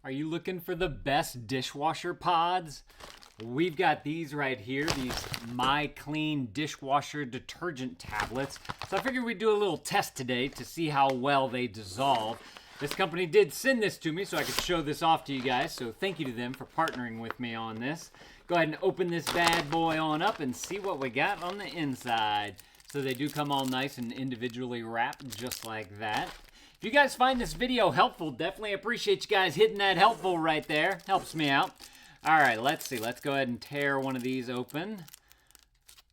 Are you looking for the best dishwasher pods? We've got these right here, these My Clean dishwasher detergent tablets. So I figured we'd do a little test today to see how well they dissolve. This company did send this to me so I could show this off to you guys, so thank you to them for partnering with me on this. Go ahead and open this bad boy on up and see what we got on the inside. So they do come all nice and individually wrapped just like that. If you guys find this video helpful, definitely appreciate you guys hitting that helpful right there. Helps me out. All right, let's see. Let's go ahead and tear one of these open.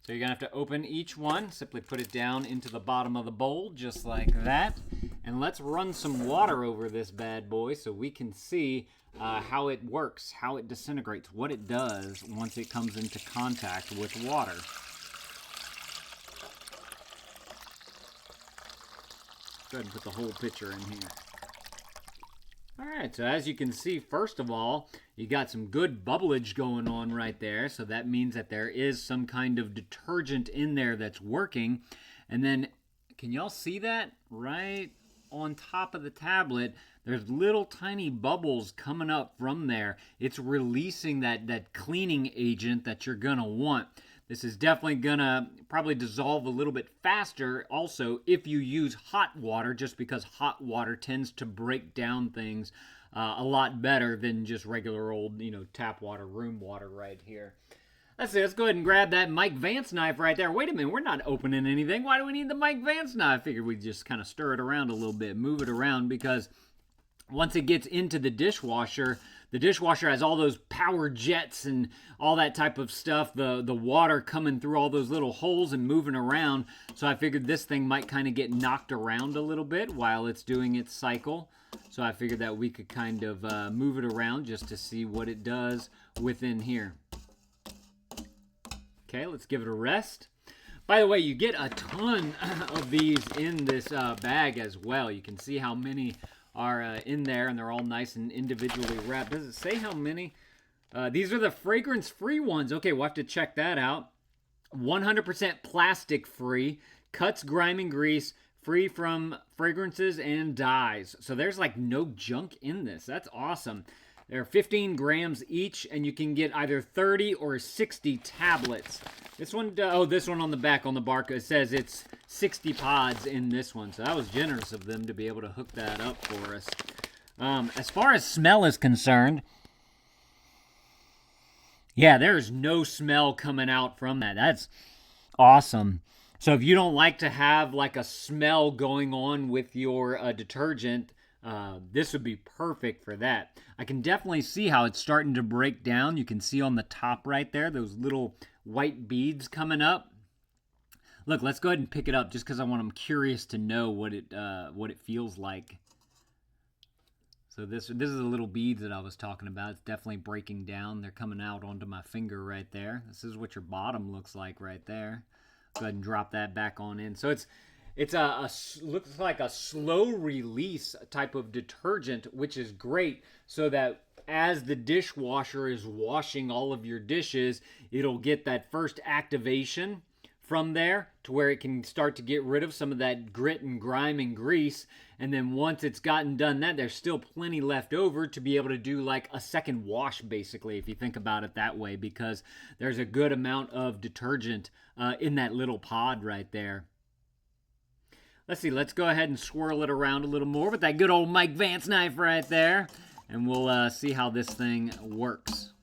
So you're going to have to open each one. Simply put it down into the bottom of the bowl, just like that. And let's run some water over this bad boy so we can see how it works, how it disintegrates, what it does once it comes into contact with water. Go ahead and put the whole pitcher in here. Alright, so as you can see, first of all, you got some good bubblage going on right there. So that means that there is some kind of detergent in there that's working. And then, can y'all see that? Right on top of the tablet, there's little tiny bubbles coming up from there. It's releasing that cleaning agent that you're gonna want. This is definitely gonna probably dissolve a little bit faster also if you use hot water, just because hot water tends to break down things a lot better than just regular old, tap water, room water right here. Let's see, let's go ahead and grab that Mike Vance knife right there. Wait a minute, we're not opening anything. Why do we need the Mike Vance knife? I figured we'd just kind of stir it around a little bit, move it around, because once it gets into the dishwasher has all those power jets and all that type of stuff, the water coming through all those little holes and moving around. So I figured this thing might kind of get knocked around a little bit while it's doing its cycle. So I figured that we could kind of move it around just to see what it does within here. Okay, let's give it a rest. By the way, you get a ton of these in this bag as well. You can see how many are in there, and they're all nice and individually wrapped. Does it say how many? These are the fragrance-free ones. Okay, we'll have to check that out. 100% plastic-free, cuts, grime, and grease, free from fragrances and dyes. So there's like no junk in this. That's awesome. They're 15 grams each, and you can get either 30 or 60 tablets. This one, this one on the back on the barcode says it's 60 pods in this one. So that was generous of them to be able to hook that up for us. As far as smell is concerned, yeah, there's no smell coming out from that. That's awesome. So if you don't like to have like a smell going on with your detergent, this would be perfect for that. I can definitely see how it's starting to break down. You can see on the top right there, those little white beads coming up. Look, let's go ahead and pick it up just because I'm curious to know what it feels like. So this is the little beads that I was talking about. It's definitely breaking down. They're coming out onto my finger right there. This is what your bottom looks like right there. Go ahead and drop that back on in. So it's looks like a slow release type of detergent, which is great, so that as the dishwasher is washing all of your dishes, it'll get that first activation from there to where it can start to get rid of some of that grit and grime and grease. And then once it's gotten done that, there's still plenty left over to be able to do like a second wash, basically, if you think about it that way, because there's a good amount of detergent in that little pod right there. Let's see, let's go ahead and swirl it around a little more with that good old Mike Vance knife right there. And we'll see how this thing works.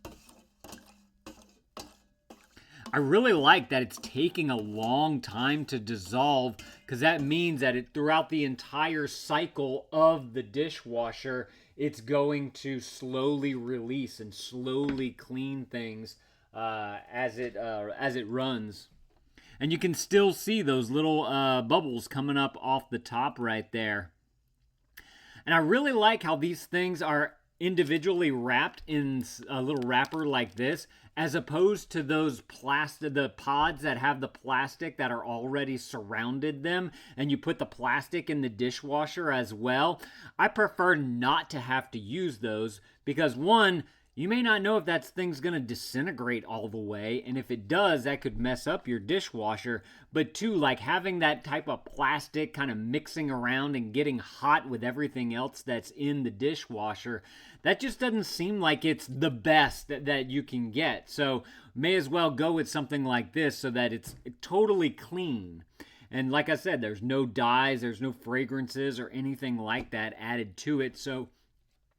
I really like that it's taking a long time to dissolve, because that means that throughout the entire cycle of the dishwasher, it's going to slowly release and slowly clean things as it runs. And you can still see those little bubbles coming up off the top right there. And I really like how these things are individually wrapped in a little wrapper like this, as opposed to those the pods that have the plastic that are already surrounded them, and you put the plastic in the dishwasher as well. I prefer not to have to use those because, one, you may not know if that thing's going to disintegrate all the way, and if it does, that could mess up your dishwasher. But two, like having that type of plastic kind of mixing around and getting hot with everything else that's in the dishwasher, that just doesn't seem like it's the best that you can get. So may as well go with something like this so that it's totally clean. And like I said, there's no dyes, there's no fragrances or anything like that added to it. So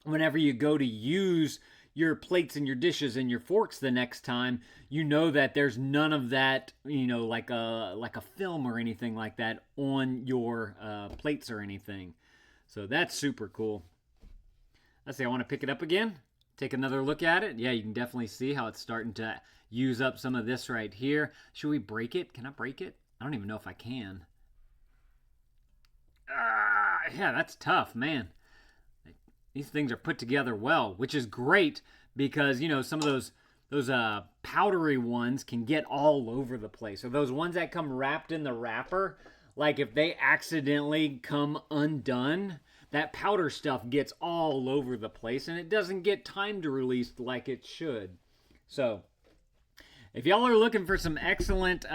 whenever you go to use your plates and your dishes and your forks the next time, you know that there's none of that, like a film or anything like that on your plates or anything. So that's super cool. Let's see, I want to pick it up again, take another look at it. Yeah, you can definitely see how it's starting to use up some of this right here. Should we break it? Can I break it? I don't even know if I can. Yeah, that's tough, man. These things are put together well, which is great because, some of those powdery ones can get all over the place. Or those ones that come wrapped in the wrapper, like if they accidentally come undone, that powder stuff gets all over the place and it doesn't get time to release like it should. So if y'all are looking for some excellent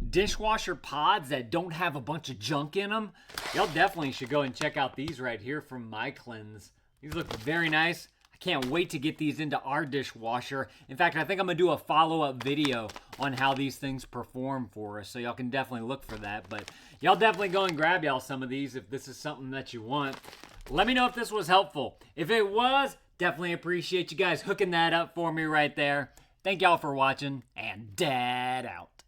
dishwasher pods that don't have a bunch of junk in them, y'all definitely should go and check out these right here from My Cleanse. These look very nice. I can't wait to get these into our dishwasher. In fact, I think I'm going to do a follow-up video on how these things perform for us, so y'all can definitely look for that. But y'all definitely go and grab y'all some of these if this is something that you want. Let me know if this was helpful. If it was, definitely appreciate you guys hooking that up for me right there. Thank y'all for watching, and Dad out.